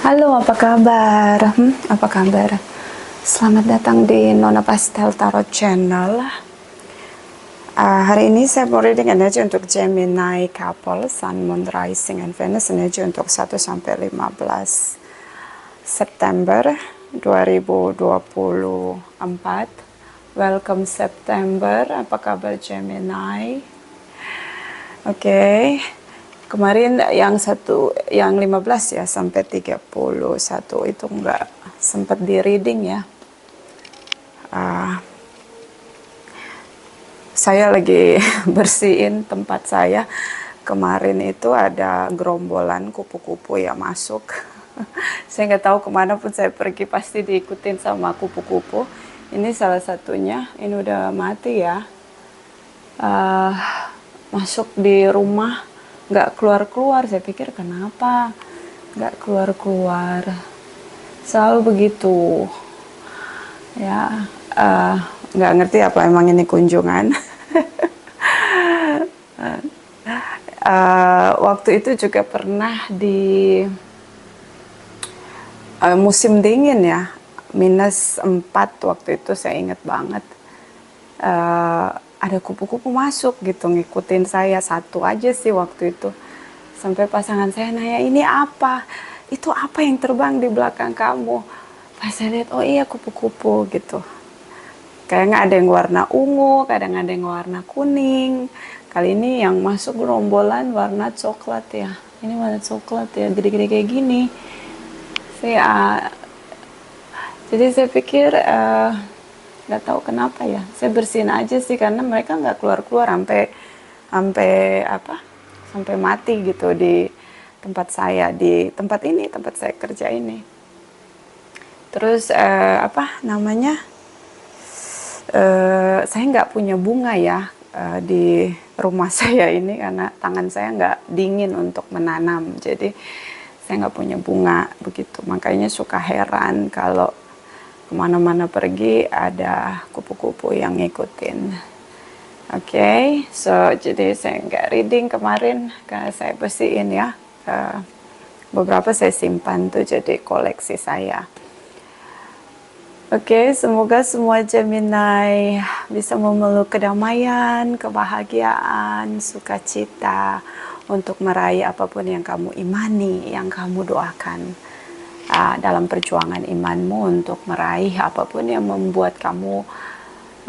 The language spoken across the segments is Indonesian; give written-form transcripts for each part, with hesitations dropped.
Halo, apa kabar? Apa kabar? Selamat datang di Nona Pastel Tarot Channel. Hari ini saya mau reading energi untuk Gemini couple, Sun, Moon, Rising, and Venus. Energi untuk 1 sampai 15 September 2024. Welcome September. Apa kabar Gemini? Oke. Kemarin yang 15 ya sampai 31 itu nggak sempat di reading ya. Saya lagi bersihin tempat saya. Kemarin itu ada gerombolan kupu-kupu yang masuk. Saya nggak tahu kemana pun saya pergi pasti diikutin sama kupu-kupu. Ini salah satunya. Ini udah mati ya. Masuk di rumah. Nggak keluar-keluar, saya pikir kenapa nggak keluar-keluar, selalu begitu ya. Nggak ngerti apa emang ini kunjungan. Waktu itu juga pernah di musim dingin ya, -4 waktu itu saya ingat banget. Ada kupu-kupu masuk gitu ngikutin saya, satu aja sih waktu itu. Sampai pasangan saya nanya, ini apa? Itu apa yang terbang di belakang kamu? Pas saya lihat, oh iya kupu-kupu gitu. Kayaknya ada yang warna ungu, kadang ada yang warna kuning. Kali ini yang masuk gerombolan warna coklat ya. Ini warna coklat ya, gede-gede kayak gini. Jadi saya pikir nggak tahu kenapa ya, saya bersihin aja sih karena mereka nggak keluar-keluar sampai mati gitu di tempat saya, di tempat saya kerja ini. Terus saya nggak punya bunga ya di rumah saya ini karena tangan saya nggak dingin untuk menanam, jadi saya nggak punya bunga begitu. Makanya suka heran kalau kemana-mana pergi ada kupu-kupu yang ngikutin. Oke, jadi saya nggak reading kemarin karena saya bersihin ya. Beberapa saya simpan tuh jadi koleksi saya. Oke, semoga semua Gemini bisa memeluk kedamaian, kebahagiaan, sukacita untuk meraih apapun yang kamu imani, yang kamu doakan. Dalam perjuangan imanmu untuk meraih apapun yang membuat kamu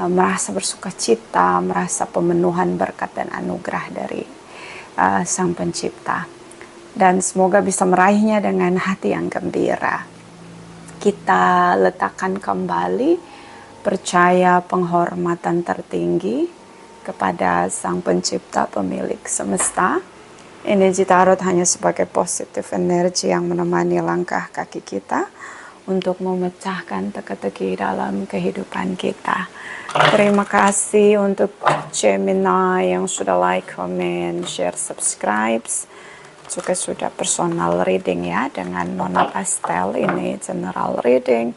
merasa bersuka cita, merasa pemenuhan berkat dan anugerah dari Sang Pencipta. Dan semoga bisa meraihnya dengan hati yang gembira. Kita letakkan kembali percaya penghormatan tertinggi kepada Sang Pencipta, pemilik semesta. Energi tarot hanya sebagai positif energi yang menemani langkah kaki kita untuk memecahkan teka-teki dalam kehidupan kita. Terima kasih untuk Gemini yang sudah like, comment, share, subscribe. Juga sudah personal reading ya dengan Nona Pastel. Ini general reading,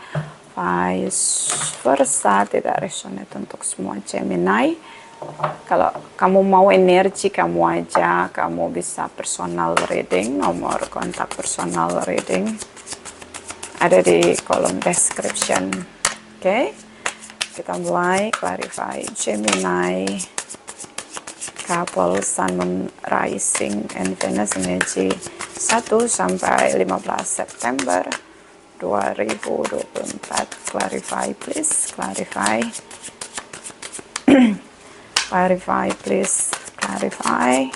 vice versa, tidak resonate untuk semua Gemini. Kalau kamu mau energi kamu aja, kamu bisa personal reading. Nomor kontak personal reading ada di kolom description. Oke, kita mulai clarify Gemini couple, Sun, Moon, Rising, and Venus energy 1 sampai 15 September 2024. Clarify please, clarify. Clarify please, clarify.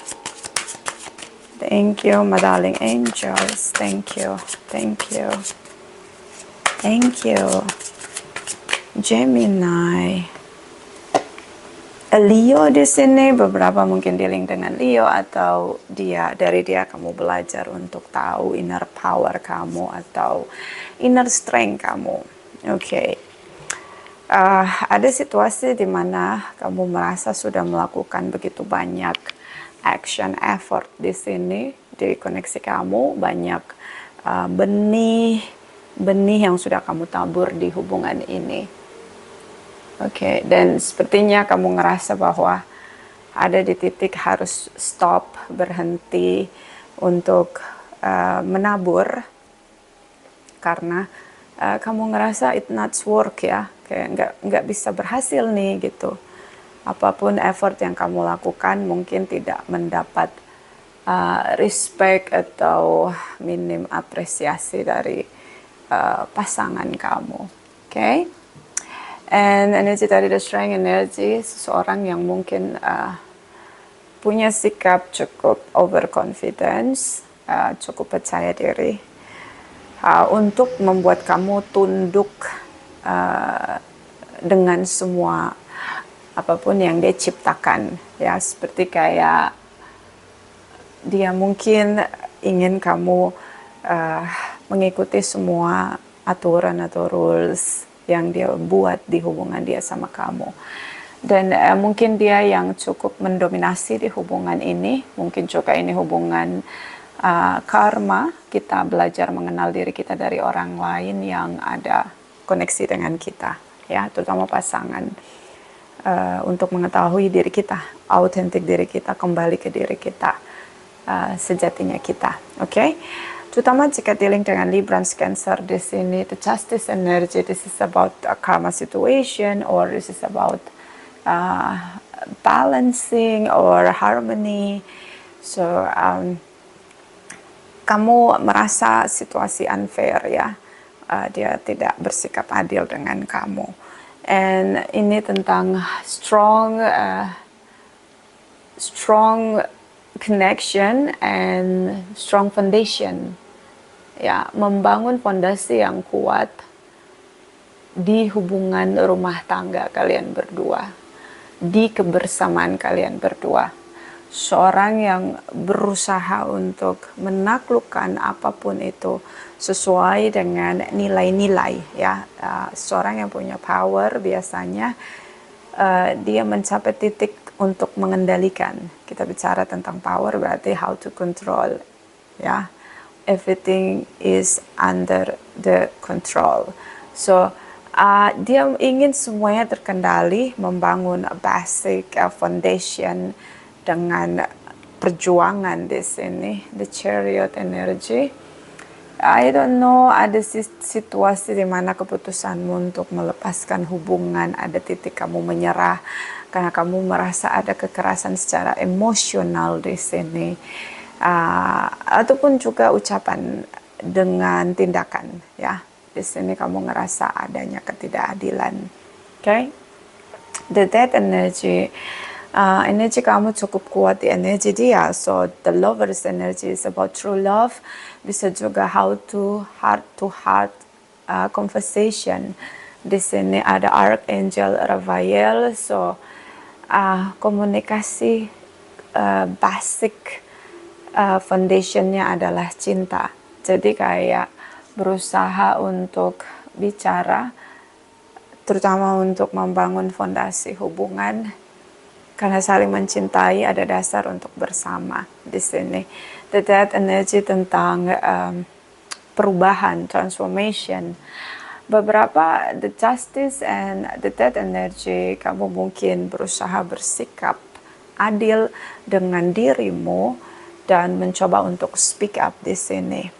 Thank you, my darling angels. Thank you, thank you, thank you. Gemini, Leo di sini, beberapa mungkin dealing dengan Leo atau dari dia kamu belajar untuk tahu inner power kamu atau inner strength kamu. Oke. Ada situasi di mana kamu merasa sudah melakukan begitu banyak action effort di sini, di koneksi kamu, banyak benih yang sudah kamu tabur di hubungan ini. Oke, dan sepertinya kamu ngerasa bahwa ada di titik harus stop, berhenti untuk menabur karena kamu ngerasa it not work ya, kayak nggak bisa berhasil nih gitu. Apapun effort yang kamu lakukan mungkin tidak mendapat respect atau minim apresiasi dari pasangan kamu. Okay? And energi tadi, the strength energy, seseorang yang mungkin punya sikap cukup overconfidence, cukup percaya diri, untuk membuat kamu tunduk dengan semua apapun yang dia ciptakan, ya, seperti kayak dia mungkin ingin kamu mengikuti semua aturan atau rules yang dia buat di hubungan dia sama kamu. Dan mungkin dia yang cukup mendominasi di hubungan ini, mungkin juga ini hubungan karma, kita belajar mengenal diri kita dari orang lain yang ada koneksi dengan kita, ya, terutama pasangan, untuk mengetahui diri kita, autentik diri kita, kembali ke diri kita, sejatinya kita, oke? Terutama jika dealing dengan Libra Cancer di sini, the Justice energy, this is about a karma situation, or this is about balancing or harmony. So kamu merasa situasi unfair, ya, dia tidak bersikap adil dengan kamu. And ini tentang strong connection and strong foundation, ya, membangun fondasi yang kuat di hubungan rumah tangga kalian berdua, di kebersamaan kalian berdua. Seorang yang berusaha untuk menaklukkan apapun itu sesuai dengan nilai-nilai, ya. Seorang yang punya power biasanya dia mencapai titik untuk mengendalikan. Kita bicara tentang power berarti how to control, ya. Everything is under the control. So dia ingin semuanya terkendali, membangun basic foundation dengan perjuangan di sini, the Chariot energy. I don't know, ada situasi di mana keputusanmu untuk melepaskan hubungan, ada titik kamu menyerah karena kamu merasa ada kekerasan secara emosional di sini, ataupun juga ucapan dengan tindakan, ya. Di sini kamu ngerasa adanya ketidakadilan, okay? The Death energy. Energi kamu cukup kuat di energi dia. So the Lover's energy is about true love. Bisa juga how to heart conversation. Di sini ada Archangel Raphael. So komunikasi basic foundationnya adalah cinta. Jadi kayak berusaha untuk bicara, terutama untuk membangun fondasi hubungan. Karena saling mencintai, ada dasar untuk bersama di sini. The Death energy tentang perubahan, transformation. Beberapa the Justice and the Death energy, kamu mungkin berusaha bersikap adil dengan dirimu dan mencoba untuk speak up di sini.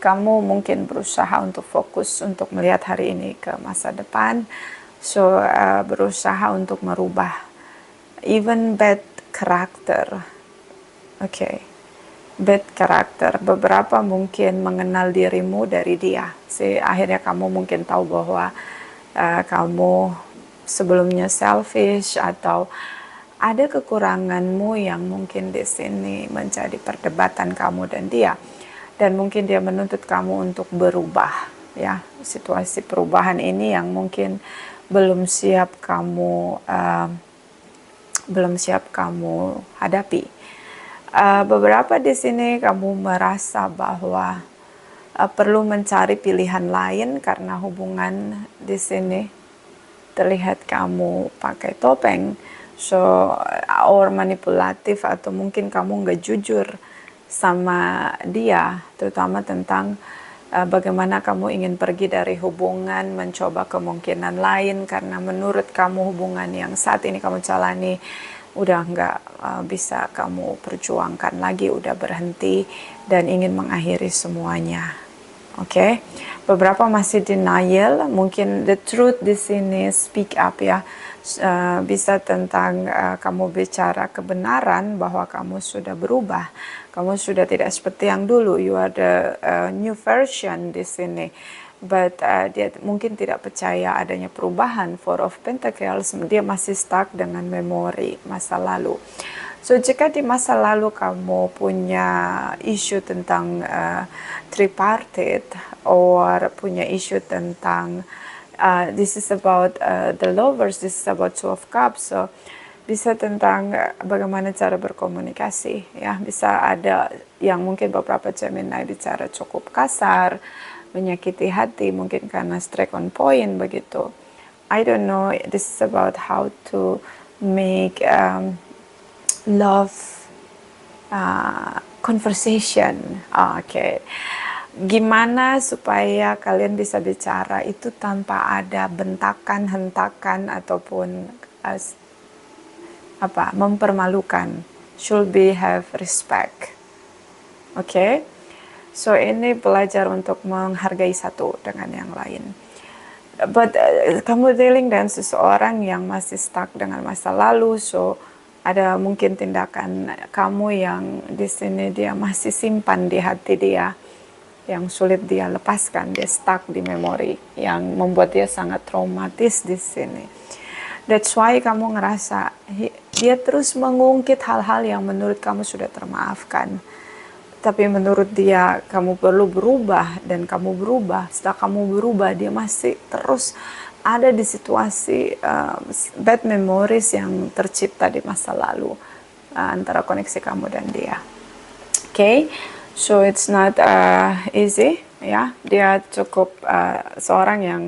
Kamu mungkin berusaha untuk fokus untuk melihat hari ini ke masa depan. So berusaha untuk merubah even bad character, okay, bad character. Beberapa mungkin mengenal dirimu dari dia. Akhirnya kamu mungkin tahu bahwa kamu sebelumnya selfish atau ada kekuranganmu yang mungkin di sini menjadi perdebatan kamu dan dia. Dan mungkin dia menuntut kamu untuk berubah, ya. Situasi perubahan ini yang mungkin belum siap kamu hadapi. Beberapa di sini kamu merasa bahwa perlu mencari pilihan lain karena hubungan di sini terlihat kamu pakai topeng, so or manipulatif, atau mungkin kamu nggak jujur sama dia, terutama tentang bagaimana kamu ingin pergi dari hubungan, mencoba kemungkinan lain karena menurut kamu hubungan yang saat ini kamu jalani udah nggak bisa kamu perjuangkan lagi, udah berhenti dan ingin mengakhiri semuanya. Oke, Beberapa masih denial, mungkin the truth di sini speak up ya. Bisa tentang kamu bicara kebenaran bahwa kamu sudah berubah, kamu sudah tidak seperti yang dulu. You are the new version di sini. But dia mungkin tidak percaya adanya perubahan. Four of Pentacles, dia masih stuck dengan memori masa lalu. So jika di masa lalu kamu punya isu tentang tripartite or punya isu tentang this is about the lovers, this is about two of cups, so bisa tentang bagaimana cara berkomunikasi ya. Bisa ada yang mungkin beberapa Gemini bicara cukup kasar, menyakiti hati mungkin karena strike on point begitu. I don't know, this is about how to make love conversation. Okay. Gimana supaya kalian bisa bicara itu tanpa ada bentakan, hentakan ataupun mempermalukan. Should be have respect. Okay. So ini belajar untuk menghargai satu dengan yang lain. But kamu dealing dengan seseorang yang masih stuck dengan masa lalu, so ada mungkin tindakan kamu yang di sini dia masih simpan di hati dia, yang sulit dia lepaskan, dia stuck di memori, yang membuat dia sangat traumatis di sini. That's why kamu ngerasa dia terus mengungkit hal-hal yang menurut kamu sudah termaafkan. Tapi menurut dia kamu perlu berubah, dan kamu berubah. Setelah kamu berubah, dia masih terus ada di situasi bad memories yang tercipta di masa lalu antara koneksi kamu dan dia. Okay, so it's not easy ya. Dia cukup seorang yang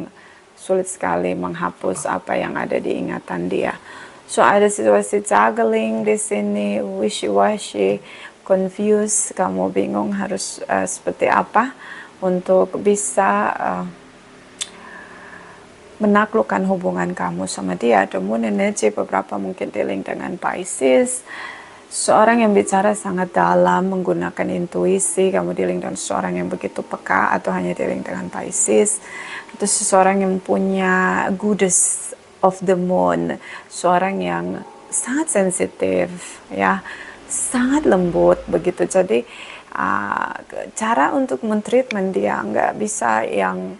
sulit sekali menghapus apa yang ada di ingatan dia. So ada situasi juggling di sini, wishy-washy, confused, kamu bingung harus seperti apa untuk bisa menaklukkan hubungan kamu sama dia. The Moon energy beberapa mungkin dealing dengan Pisces, seorang yang bicara sangat dalam menggunakan intuisi. Kamu dealing dengan seorang yang begitu peka, atau hanya dealing dengan Pisces. Itu seseorang yang punya goddess of the moon, seorang yang sangat sensitif ya, sangat lembut begitu. Jadi cara untuk mentreatment dia nggak bisa yang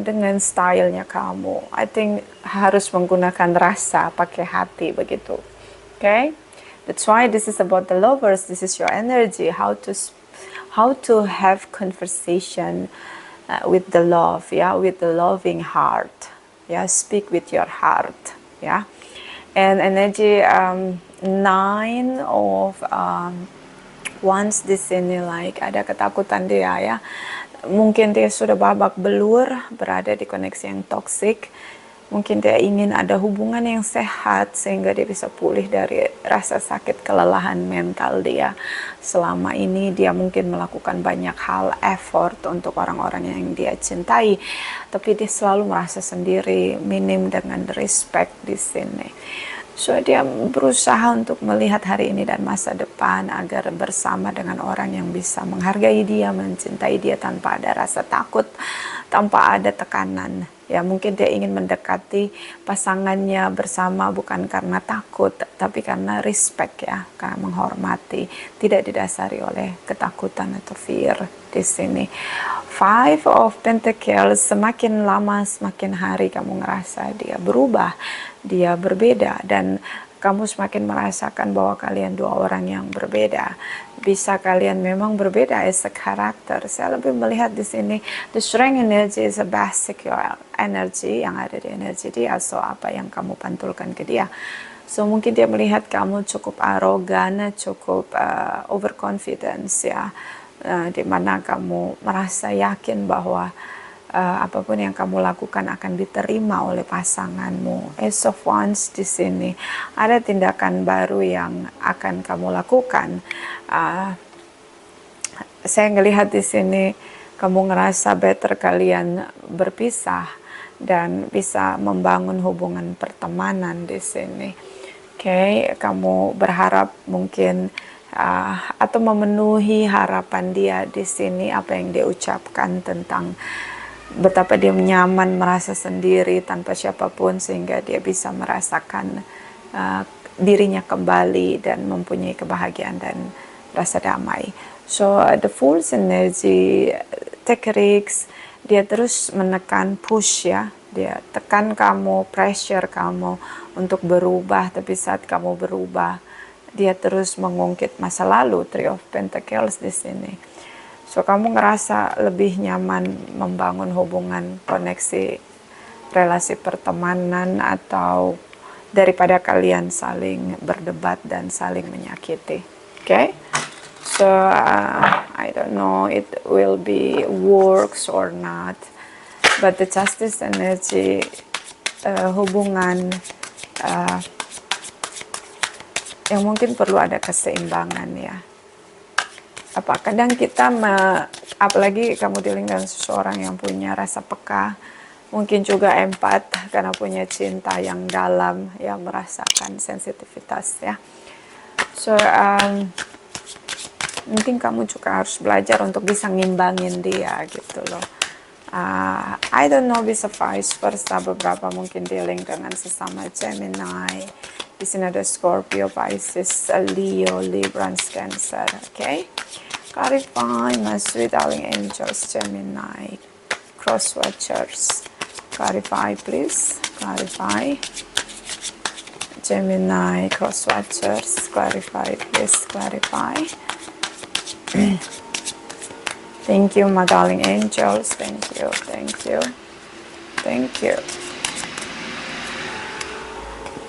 dengan stylenya kamu. I think harus menggunakan rasa, pakai hati begitu. Okay, that's why this is about the lovers. This is your energy. How to have conversation with the love, yeah, with the loving heart, yeah. Speak with your heart, yeah. And energy 9 of Wands di sini, like ada ketakutan dia ya. Mungkin dia sudah babak belur, berada di koneksi yang toksik. Mungkin dia ingin ada hubungan yang sehat sehingga dia bisa pulih dari rasa sakit kelelahan mental dia. Selama ini dia mungkin melakukan banyak hal, effort untuk orang-orang yang dia cintai, tapi dia selalu merasa sendiri, minim dengan respect di sini. So dia berusaha untuk melihat hari ini dan masa depan agar bersama dengan orang yang bisa menghargai dia, mencintai dia tanpa ada rasa takut, tanpa ada tekanan. Ya, mungkin dia ingin mendekati pasangannya bersama bukan karena takut, tapi karena respect ya, karena menghormati, tidak didasari oleh ketakutan atau fear di sini. Five of Pentacles, semakin lama semakin hari kamu ngerasa dia berubah, dia berbeda, dan kamu semakin merasakan bahwa kalian dua orang yang berbeda. Bisa kalian memang berbeda as a karakter. Saya lebih melihat di sini the strength energy is a basic energy yang ada di energi dia. So apa yang kamu pantulkan ke dia. So mungkin dia melihat kamu cukup arogan, cukup overconfidence ya. Dimana kamu merasa yakin bahwa apapun yang kamu lakukan akan diterima oleh pasanganmu. Ace of Wands di sini ada tindakan baru yang akan kamu lakukan. Saya ngelihat di sini kamu ngerasa better kalian berpisah dan bisa membangun hubungan pertemanan di sini. Okay, kamu berharap mungkin atau memenuhi harapan dia di sini, apa yang dia ucapkan tentang betapa dia nyaman merasa sendiri tanpa siapapun, sehingga dia bisa merasakan dirinya kembali dan mempunyai kebahagiaan dan rasa damai. So the Fool's energy, take risks, dia terus menekan, push ya, dia tekan kamu, pressure kamu untuk berubah. Tapi saat kamu berubah, dia terus mengungkit masa lalu, Three of Pentacles di sini. So kamu ngerasa lebih nyaman membangun hubungan, koneksi, relasi pertemanan, atau daripada kalian saling berdebat dan saling menyakiti. Okay? So I don't know it will be works or not, but the Justice energy, hubungan yang mungkin perlu ada keseimbangan ya. Apa kadang kita apalagi kamu dealing dengan seseorang yang punya rasa peka, mungkin juga empat karena punya cinta yang dalam, ya, merasakan sensitivitas ya. So mungkin kamu juga harus belajar untuk bisa ngimbangin dia gitu loh. I don't know, bisa vice versa, beberapa mungkin dealing dengan sesama Gemini. Di sini ada Scorpio, Pisces, Leo, Libra, Cancer. Okay? Clarify, my sweet darling angels, Gemini, cross watchers. Clarify, please. Clarify. Gemini, cross watchers. Clarify, please. Clarify. Thank you, my darling angels. Thank you, thank you, thank you.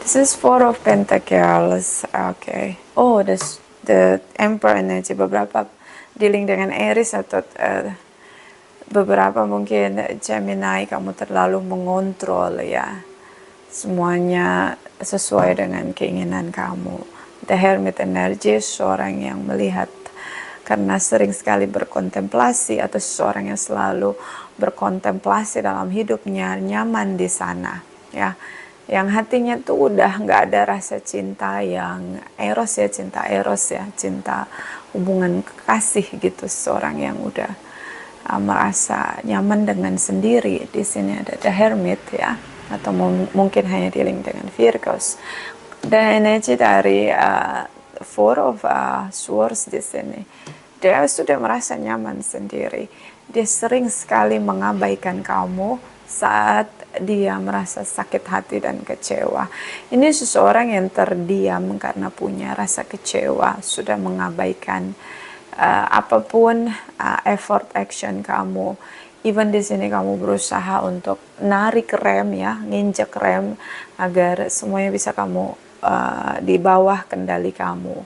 This is Four of Pentacles. Okay. Oh, the Emperor energy. Beberapa dealing dengan Aries atau beberapa mungkin Gemini, kamu terlalu mengontrol ya. Semuanya sesuai dengan keinginan kamu. The Hermit energy, seorang yang melihat karena sering sekali berkontemplasi, atau seseorang yang selalu berkontemplasi dalam hidupnya, nyaman di sana ya, yang hatinya tuh udah nggak ada rasa cinta yang eros ya, cinta eros ya, cinta hubungan kekasih gitu, seseorang yang udah merasa nyaman dengan sendiri. Di sini ada The Hermit ya, atau mungkin hanya dealing dengan Virgos. Dan energi dari Four of Swords di sini, dia sudah merasa nyaman sendiri. Dia sering sekali mengabaikan kamu saat dia merasa sakit hati dan kecewa. Ini seseorang yang terdiam karena punya rasa kecewa, sudah mengabaikan apapun effort action kamu. Even di sini kamu berusaha untuk narik rem ya, nginjek rem agar semuanya bisa kamu di bawah kendali kamu.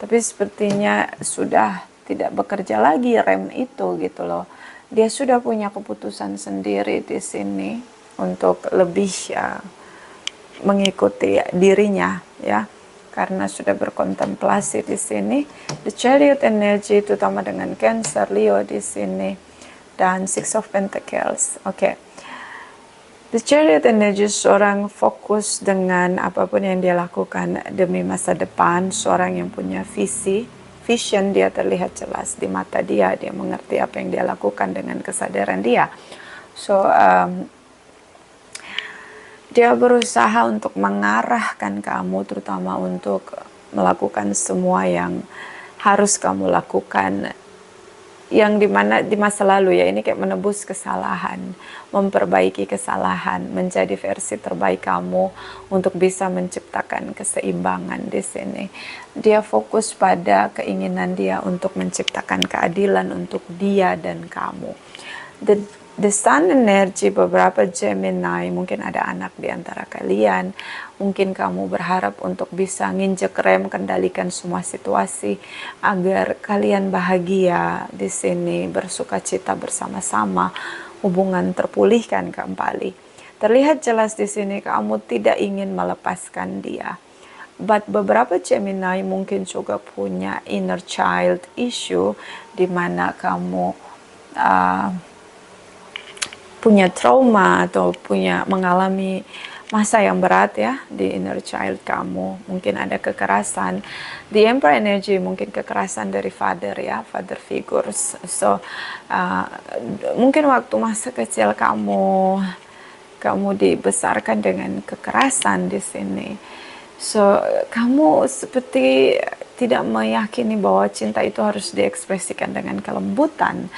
Tapi sepertinya sudah tidak bekerja lagi rem itu gitu loh. Dia sudah punya keputusan sendiri di sini untuk lebih mengikuti dirinya ya, karena sudah berkontemplasi di sini. The Chariot energy, terutama dengan Cancer, Leo di sini, dan Six of Pentacles. Oke. The Chariot energy, seorang fokus dengan apapun yang dia lakukan demi masa depan, seorang yang punya vision, dia terlihat jelas di mata dia, dia mengerti apa yang dia lakukan dengan kesadaran dia. So dia berusaha untuk mengarahkan kamu, terutama untuk melakukan semua yang harus kamu lakukan, yang dimana di masa lalu ya, ini kayak menebus kesalahan, memperbaiki kesalahan, menjadi versi terbaik kamu untuk bisa menciptakan keseimbangan di sini. Dia fokus pada keinginan dia untuk menciptakan keadilan untuk dia dan kamu. The Sun energy, beberapa Gemini, mungkin ada anak di antara kalian, mungkin kamu berharap untuk bisa nginjek rem, kendalikan semua situasi agar kalian bahagia di sini, bersukacita bersama-sama, hubungan terpulihkan kembali. Terlihat jelas di sini kamu tidak ingin melepaskan dia. But beberapa Gemini mungkin juga punya inner child issue, di mana kamu punya trauma atau mengalami masa yang berat ya di inner child kamu. Mungkin ada kekerasan. The Emperor energy mungkin kekerasan dari father ya, father figures. So mungkin waktu masa kecil kamu dibesarkan dengan kekerasan di sini. So kamu seperti tidak meyakini bahwa cinta itu harus diekspresikan dengan kelembutan.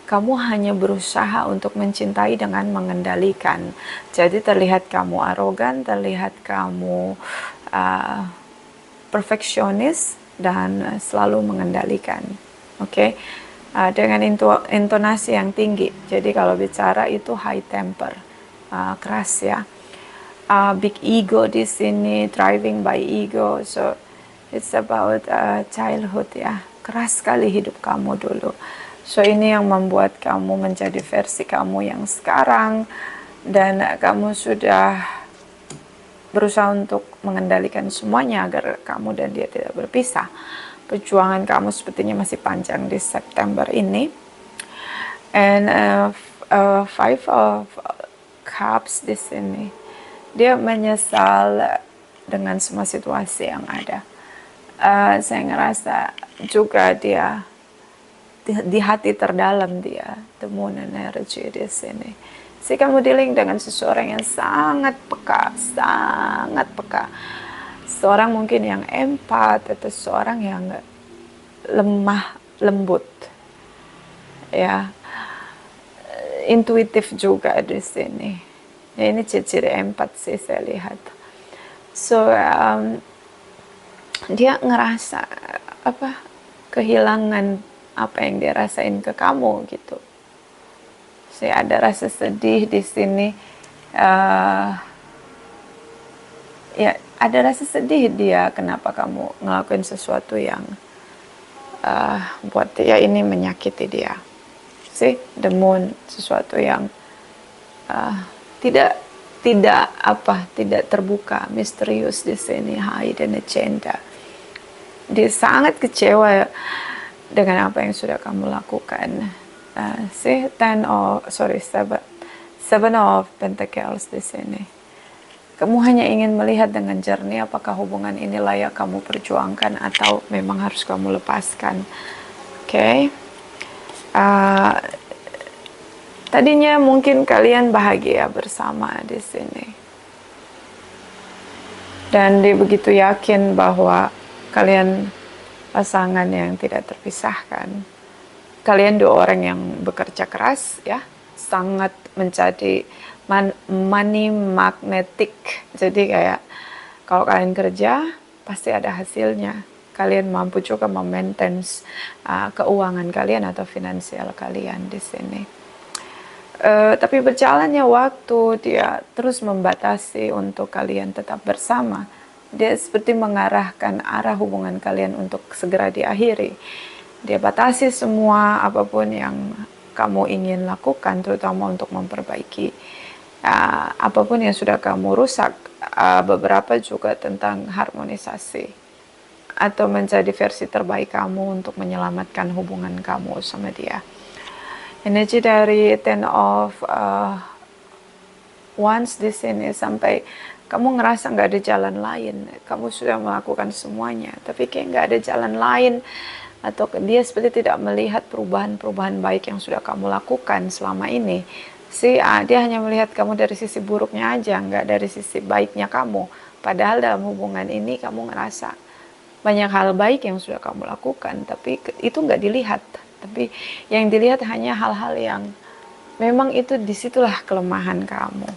Kamu hanya berusaha untuk mencintai dengan mengendalikan. Jadi terlihat kamu arogan, terlihat kamu perfeksionis dan selalu mengendalikan. Oke, dengan intonasi yang tinggi. Jadi kalau bicara itu high temper, keras ya. Big ego di sini, driving by ego. So it's about childhood ya. Keras sekali hidup kamu dulu. So ini yang membuat kamu menjadi versi kamu yang sekarang, dan kamu sudah berusaha untuk mengendalikan semuanya agar kamu dan dia tidak berpisah. Perjuangan kamu sepertinya masih panjang di September ini. And Five of Cups di sini, dia menyesal dengan semua situasi yang ada. Saya ngerasa juga dia di hati terdalam dia, the moon energy di sini. Si kamu dealing dengan seseorang yang sangat peka, sangat peka. Seorang mungkin yang empat atau seorang yang lemah lembut, ya, intuitif juga di sini. Ya, ini ciri-ciri empat sih saya lihat. So dia ngerasa kehilangan apa yang dia rasain ke kamu gitu. Saya ada rasa sedih di sini. Ya, ada rasa sedih dia kenapa kamu ngelakuin sesuatu yang buat dia ini menyakiti dia. See, the moon, sesuatu yang tidak terbuka, misterius di sini, hidden agenda. Dia sangat kecewa dengan apa yang sudah kamu lakukan. Seven of Pentacles di sini. Kamu hanya ingin melihat dengan jernih apakah hubungan ini layak kamu perjuangkan atau memang harus kamu lepaskan. Oke. Tadinya mungkin kalian bahagia bersama di sini. Dan dia begitu yakin bahwa kalian pasangan yang tidak terpisahkan. Kalian dua orang yang bekerja keras ya, sangat menjadi money magnetic. Jadi kayak kalau kalian kerja pasti ada hasilnya. Kalian mampu juga memaintain keuangan kalian atau finansial kalian di sini. Tapi berjalannya waktu dia terus membatasi untuk kalian tetap bersama. Dia seperti mengarahkan arah hubungan kalian untuk segera diakhiri. Dia batasi semua apapun yang kamu ingin lakukan, terutama untuk memperbaiki apapun yang sudah kamu rusak. Beberapa juga tentang harmonisasi atau menjadi versi terbaik kamu untuk menyelamatkan hubungan kamu sama dia. Energi dari Ten of Wands di sini sampai kamu ngerasa nggak ada jalan lain. Kamu sudah melakukan semuanya, tapi kayak nggak ada jalan lain. Atau dia seperti tidak melihat perubahan-perubahan baik yang sudah kamu lakukan selama ini. Dia hanya melihat kamu dari sisi buruknya aja, nggak dari sisi baiknya kamu. Padahal dalam hubungan ini kamu ngerasa banyak hal baik yang sudah kamu lakukan, tapi itu nggak dilihat. Tapi yang dilihat hanya hal-hal yang memang itu disitulah kelemahan kamu.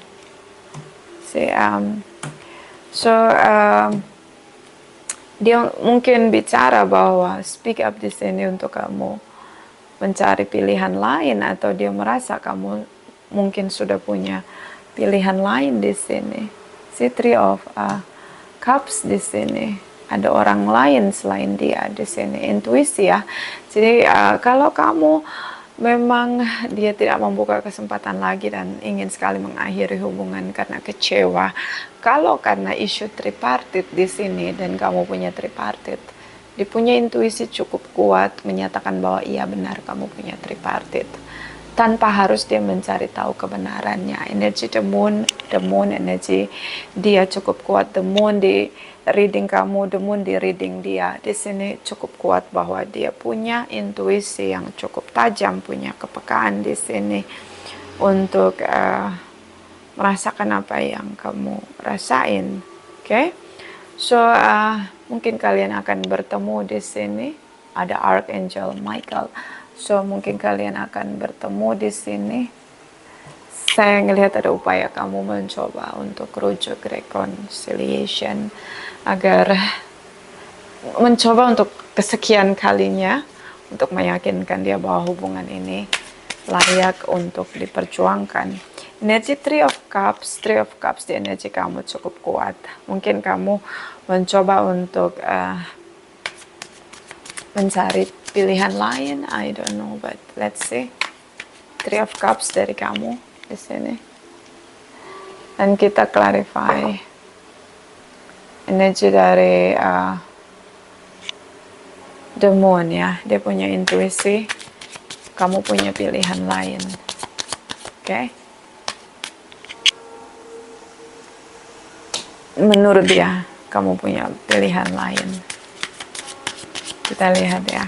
Dia mungkin bicara bahwa speak up di sini untuk kamu mencari pilihan lain, atau dia merasa kamu mungkin sudah punya pilihan lain di sini. Three of Cups di sini. Ada orang lain selain dia di sini. Intuisi ya. Jadi kalau kamu memang dia tidak membuka kesempatan lagi dan ingin sekali mengakhiri hubungan karena kecewa. Kalau karena isu tripartit di sini dan kamu punya tripartit, dia punya intuisi cukup kuat menyatakan bahwa iya benar kamu punya tripartit. tanpa harus dia mencari tahu kebenarannya. Energi the moon energi dia cukup kuat. The moon di reading kamu, the moon di reading dia. Di sini cukup kuat bahwa dia punya intuisi yang cukup tajam, punya kepekaan di sini untuk merasakan apa yang kamu rasain. Oke? So mungkin kalian akan bertemu di sini. Ada Archangel Michael. So mungkin kalian akan bertemu di sini. Saya ngelihat ada upaya kamu mencoba untuk rujuk reconciliation, agar mencoba untuk kesekian kalinya untuk meyakinkan dia bahwa hubungan ini layak untuk diperjuangkan. Energi Three of Cups di energi kamu cukup kuat. Mungkin kamu mencoba untuk mencari pilihan lain, I don't know, but let's see. Three of Cups dari kamu di sini. Dan kita clarify energi dari the moon ya. Dia punya intuisi, kamu punya pilihan lain. Oke? Menurut dia, kamu punya pilihan lain. Kita lihat ya.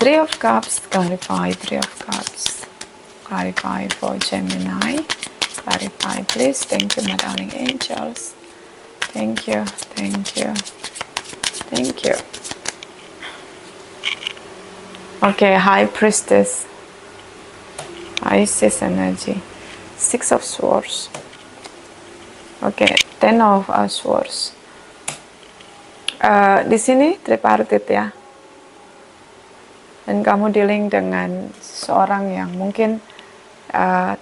Three of Cups, clarify. Three of Cups, clarify for Gemini. Clarify, please. Thank you, my darling angels. Thank you, thank you, thank you. Okay, High Priestess, Isis energy, Six of Swords. Okay, Ten of Swords. Di sini tripartite ya. Dan kamu dealing dengan seorang yang mungkin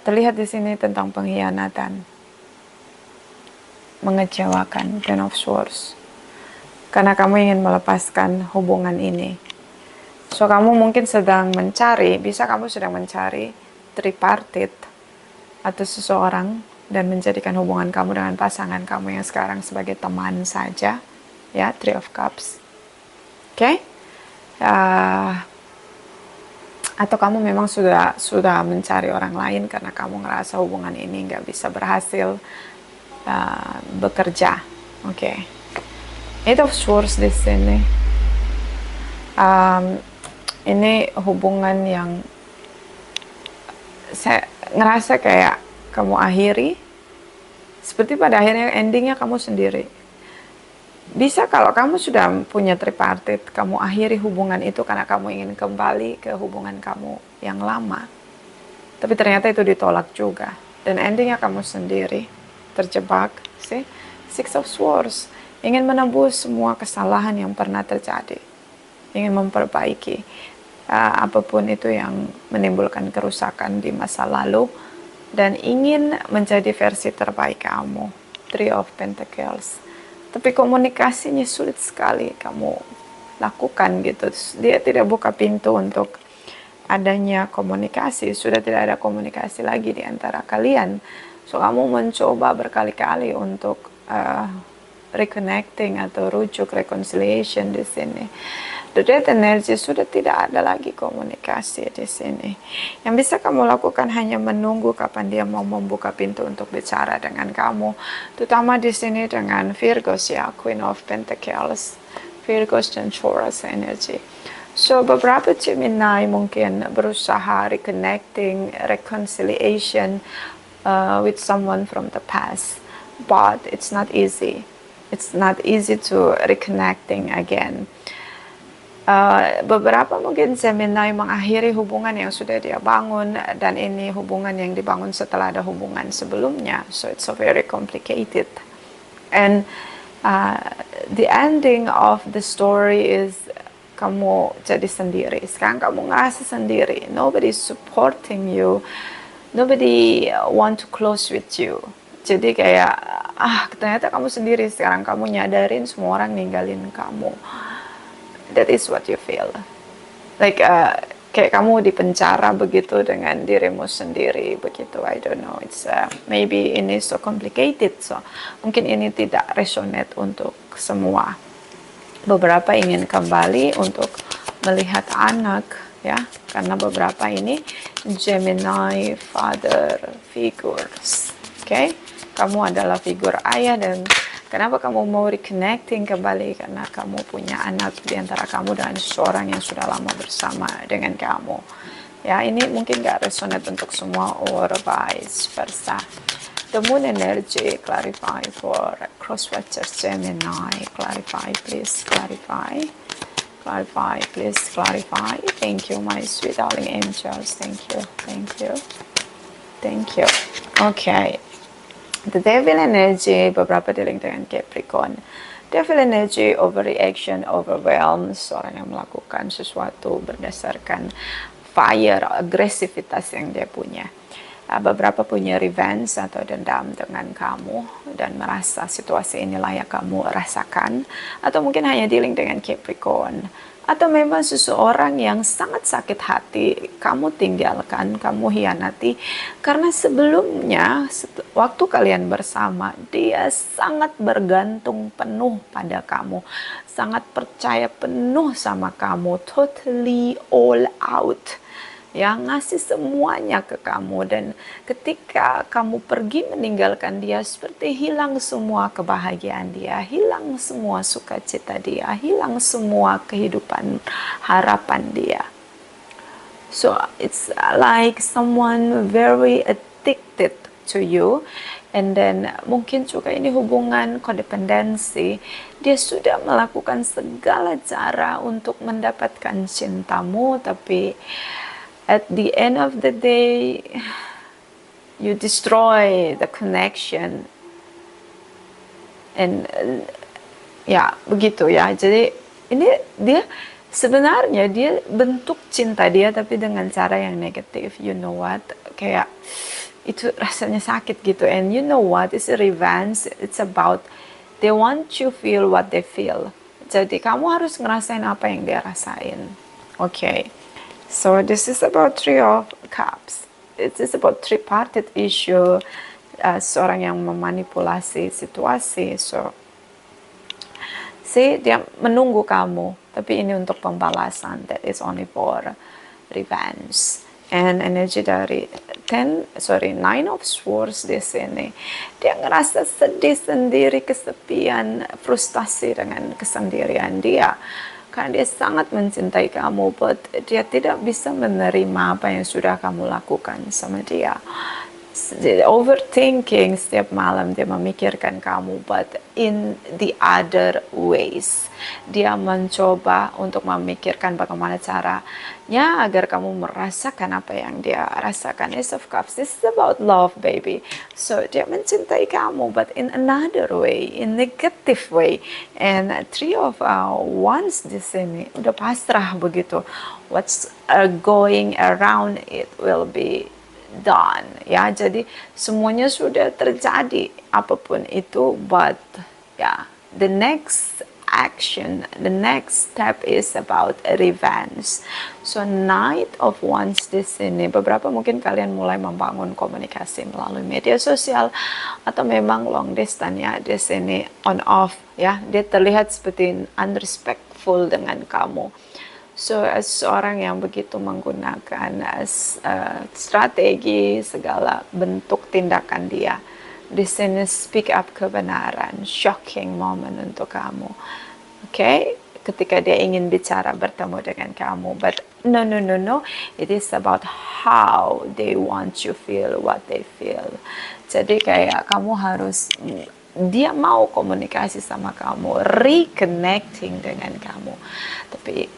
terlihat di sini tentang pengkhianatan, mengecewakan. Ten of Swords. Karena kamu ingin melepaskan hubungan ini. So kamu mungkin sedang mencari, bisa kamu sedang mencari tripartite atau seseorang dan menjadikan hubungan kamu dengan pasangan kamu yang sekarang sebagai teman saja. Ya, Three of Cups. Oke? Atau kamu memang sudah mencari orang lain karena kamu ngerasa hubungan ini nggak bisa berhasil bekerja. Oke. Eight of Swords di sini. Ini hubungan yang saya ngerasa kayak kamu akhiri, seperti pada akhirnya endingnya kamu sendiri. Bisa kalau kamu sudah punya tripartite, kamu akhiri hubungan itu karena kamu ingin kembali ke hubungan kamu yang lama. Tapi ternyata itu ditolak juga. Dan endingnya kamu sendiri, terjebak. See? Six of Swords. Ingin menebus semua kesalahan yang pernah terjadi. Ingin memperbaiki apapun itu yang menimbulkan kerusakan di masa lalu. Dan ingin menjadi versi terbaik kamu. Three of Pentacles. Tapi komunikasinya sulit sekali kamu lakukan gitu. Dia tidak buka pintu untuk adanya komunikasi. Sudah tidak ada komunikasi lagi di antara kalian. So kamu mencoba berkali-kali untuk reconnecting atau rujuk reconciliation di sini. The Death energy sudah tidak ada lagi komunikasi di sini. Yang bisa kamu lakukan hanya menunggu kapan dia mau membuka pintu untuk bicara dengan kamu. Terutama di sini dengan Virgos ya, Queen of Pentacles, Virgos dan Taurus energy. So beberapa Gemini mungkin berusaha reconnecting, reconciliation with someone from the past, but it's not easy. It's not easy to reconnecting again. Beberapa mungkin Gemini mengakhiri hubungan yang sudah dia bangun, dan ini hubungan yang dibangun setelah ada hubungan sebelumnya, so it's so very complicated. And the ending of the story is kamu jadi sendiri. Sekarang kamu ngerasa sendiri, nobody is supporting you, nobody want to close with you. Jadi kayak ternyata kamu sendiri. Sekarang kamu nyadarin semua orang ninggalin kamu. That is what you feel. Like kayak kamu di penjara begitu dengan dirimu sendiri begitu. I don't know. It's maybe ini so complicated. So mungkin ini tidak resonate untuk semua. Beberapa ingin kembali untuk melihat anak ya, karena beberapa ini Gemini father figures. Oke, kamu adalah figur ayah, dan kenapa kamu mau reconnecting kembali? Karena kamu punya anak di antara kamu dan seseorang yang sudah lama bersama dengan kamu. Ya, ini mungkin gak resonate untuk semua or vice versa. The moon energy, clarify for crosswatchers Gemini. Clarify, please, clarify. Clarify, please, clarify. Thank you, my sweet darling angels. Thank you, thank you, thank you. Okay. The devil energy, beberapa dealing dengan Capricorn. Devil energy, overreaction, overwhelm, seorang yang melakukan sesuatu berdasarkan fire, agresivitas yang dia punya. Beberapa punya revenge atau dendam dengan kamu dan merasa situasi ini layak kamu rasakan, atau mungkin hanya dealing dengan Capricorn, atau memang seseorang yang sangat sakit hati kamu tinggalkan, kamu hianati, karena sebelumnya waktu kalian bersama dia sangat bergantung penuh pada kamu, sangat percaya penuh sama kamu, totally all out, yang ngasih semuanya ke kamu. Dan ketika kamu pergi meninggalkan dia, seperti hilang semua kebahagiaan dia, hilang semua sukacita dia, hilang semua kehidupan harapan dia. So it's like someone very addicted to you. And then mungkin juga ini hubungan kodependensi. Dia sudah melakukan segala cara untuk mendapatkan cintamu, tapi at the end of the day, you destroy the connection. And ya, begitu ya. Jadi ini dia sebenarnya dia bentuk cinta dia, tapi dengan cara yang negatif. You know what? Kayak itu rasanya sakit gitu. And you know what? It's a revenge. It's about they want you feel what they feel. Jadi kamu harus ngerasain apa yang dia rasain. Okay. So this is about Three of Cups. It is about three-parted issue. Seorang yang memanipulasi situasi. So, see, dia menunggu kamu, tapi ini untuk pembalasan. That is only for revenge. And energi dari Nine of Swords di sini. Dia ngerasa sedih sendiri, kesepian, frustasi dengan kesendirian dia. Karena dia sangat mencintai kamu, but dia tidak bisa menerima apa yang sudah kamu lakukan sama dia. Overthinking, setiap malam dia memikirkan kamu, but in the other ways. Dia mencoba untuk memikirkan bagaimana caranya agar kamu merasakan apa yang dia rasakan. Ace of Cups, this is about love, baby. So dia mencintai kamu, but in another way, in negative way. And Three of Wands di sini udah pasrah begitu. What's going around it will be done, ya. Jadi semuanya sudah terjadi, apapun itu, but ya, the next action, the next step is about revenge. So Knight of Wands di sini, beberapa mungkin kalian mulai membangun komunikasi melalui media sosial atau memang long distance ya di sini, on off ya. Dia terlihat seperti unrespectful dengan kamu. So, seorang yang begitu menggunakan strategi segala bentuk tindakan dia. Di sini speak up kebenaran, shocking moment untuk kamu. Okay? Ketika dia ingin bicara bertemu dengan kamu, but no. It is about how they want you feel what they feel. Jadi kayak kamu harus, dia mau komunikasi sama kamu, reconnecting dengan kamu, tapi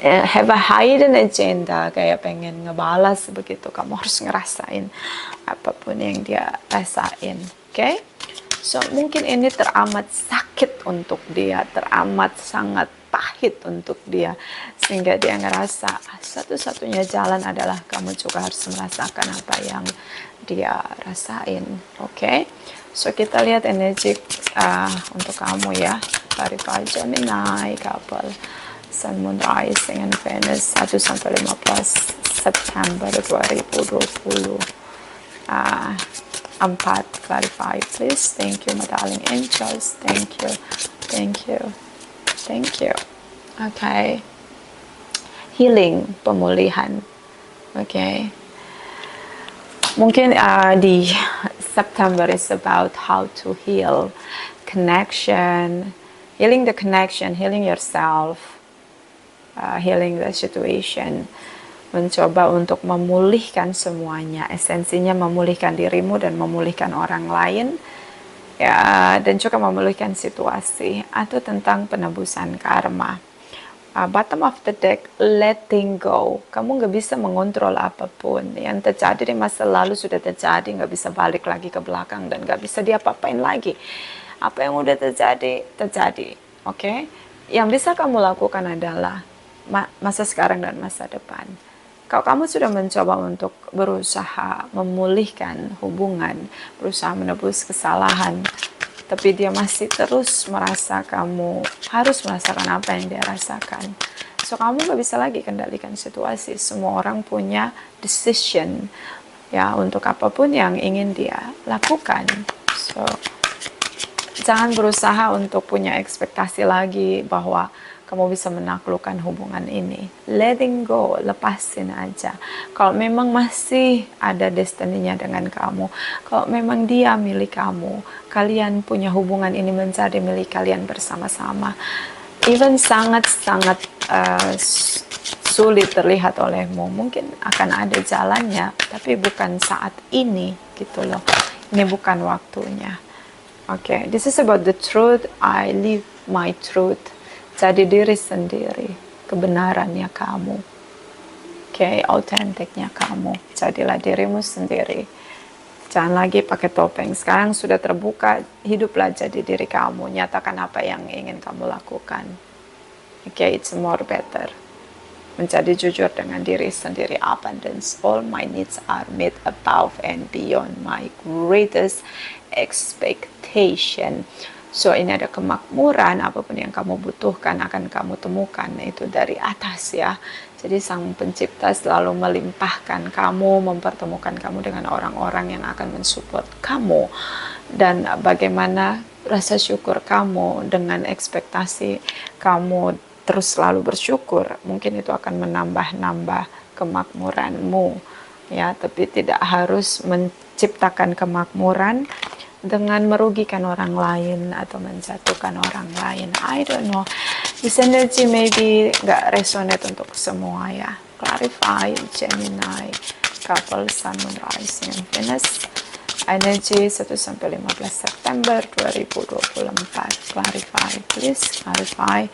have a hidden agenda, kayak pengen ngebalas begitu. Kamu harus ngerasain apapun yang dia rasain. Okay? So mungkin ini teramat sakit untuk dia, teramat sangat pahit untuk dia, sehingga dia ngerasa satu-satunya jalan adalah kamu juga harus merasakan apa yang dia rasain. Okay? So kita lihat energi untuk kamu ya. Clarify Gemini couple, Sun, Moon, Rising, and Venus 1-15 September 2020. 4, clarify please. Thank you, my darling angels. Thank you. Okay. healing, pemulihan. Okay. Mungkin di September is about how to heal connection, healing the connection, healing yourself, healing the situation. Mencoba untuk memulihkan semuanya, esensinya memulihkan dirimu dan memulihkan orang lain, ya, dan juga memulihkan situasi, atau tentang penebusan karma. Bottom of the deck, letting go. Kamu nggak bisa mengontrol apapun. Yang terjadi di masa lalu sudah terjadi, nggak bisa balik lagi ke belakang dan nggak bisa diapa-apain lagi. Apa yang udah terjadi, terjadi. Oke? Yang bisa kamu lakukan adalah masa sekarang dan masa depan. Kalau kamu sudah mencoba untuk berusaha memulihkan hubungan, berusaha menebus kesalahan, tapi dia masih terus merasa kamu harus merasakan apa yang dia rasakan. So, kamu gak bisa lagi kendalikan situasi. Semua orang punya decision, ya, untuk apapun yang ingin dia lakukan. So, jangan berusaha untuk punya ekspektasi lagi bahwa kamu bisa menaklukkan hubungan ini. Letting go, lepasin aja. Kalau memang masih ada destininya dengan kamu, kalau memang dia milik kamu, kalian punya hubungan ini menjadi milik kalian bersama-sama. Even sangat-sangat sulit terlihat olehmu, mungkin akan ada jalannya, tapi bukan saat ini, gitu loh. Ini bukan waktunya. Okay, this is about the truth. I live my truth. Jadi diri sendiri, kebenarannya kamu. Okay, autentiknya kamu. Jadilah dirimu sendiri. Jangan lagi pakai topeng. Sekarang sudah terbuka, hiduplah jadi diri kamu. Nyatakan apa yang ingin kamu lakukan. Okay, it's more better. Menjadi jujur dengan diri sendiri. Abundance. All my needs are met above and beyond my greatest expectation. So, ini ada kemakmuran, apapun yang kamu butuhkan akan kamu temukan, itu dari atas, ya. Jadi Sang Pencipta selalu melimpahkan kamu, mempertemukan kamu dengan orang-orang yang akan mensupport kamu. Dan bagaimana rasa syukur kamu dengan ekspektasi kamu terus selalu bersyukur, mungkin itu akan menambah-nambah kemakmuranmu, ya. Tapi tidak harus menciptakan kemakmuran dengan merugikan orang lain atau menjatuhkan orang lain. I don't know. This energy maybe gak resonate untuk semua, ya. Clarify, Gemini, couple, Sun, Moon, Rising, and Venus. Energy 1-15 September 2024. Clarify, please. Clarify.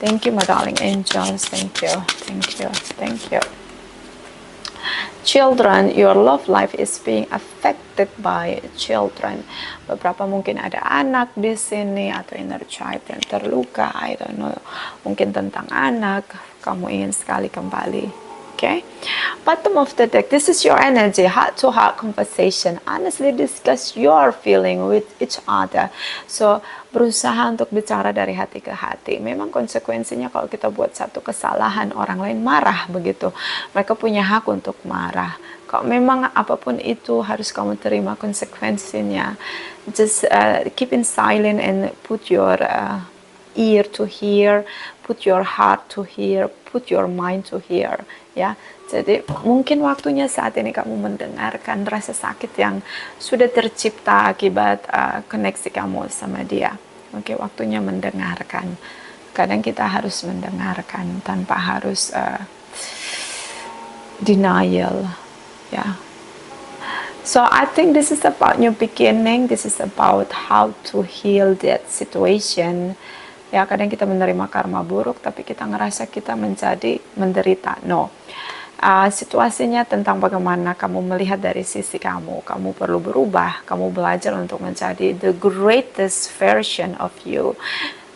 Thank you, my darling angels. Thank you. Thank you. Thank you. Children, your love life is being affected by children. Beberapa mungkin ada anak di sini atau inner child yang terluka. I don't know. Mungkin tentang anak, kamu ingin sekali kembali. Okay. Bottom of the deck, this is your energy, heart-to-heart conversation. Honestly discuss your feeling with each other. So, berusaha untuk bicara dari hati ke hati. Memang konsekuensinya kalau kita buat satu kesalahan, orang lain marah begitu. Mereka punya hak untuk marah. Kalau memang apapun itu harus kamu terima konsekuensinya. Just keep in silent and put your ear to hear, put your heart to hear, put your mind to hear, ya. Jadi mungkin waktunya saat ini kamu mendengarkan rasa sakit yang sudah tercipta akibat koneksi kamu sama dia. Oke, waktunya mendengarkan. Kadang kita harus mendengarkan tanpa harus denial, ya. So I think this is about new beginning. This is about how to heal that situation. Ya, kadang kita menerima karma buruk, tapi kita ngerasa kita menjadi menderita. No. Situasinya tentang bagaimana kamu melihat dari sisi kamu. Kamu perlu berubah. Kamu belajar untuk menjadi the greatest version of you.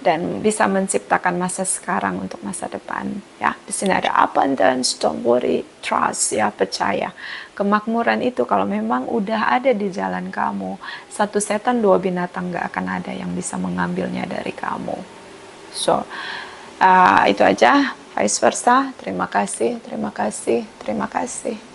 Dan bisa menciptakan masa sekarang untuk masa depan. Ya, di sini ada abundance, don't worry, trust, ya, percaya. Kemakmuran itu kalau memang udah ada di jalan kamu, satu setan dua binatang gak akan ada yang bisa mengambilnya dari kamu. So, itu aja, vice versa. Terima kasih, terima kasih, terima kasih.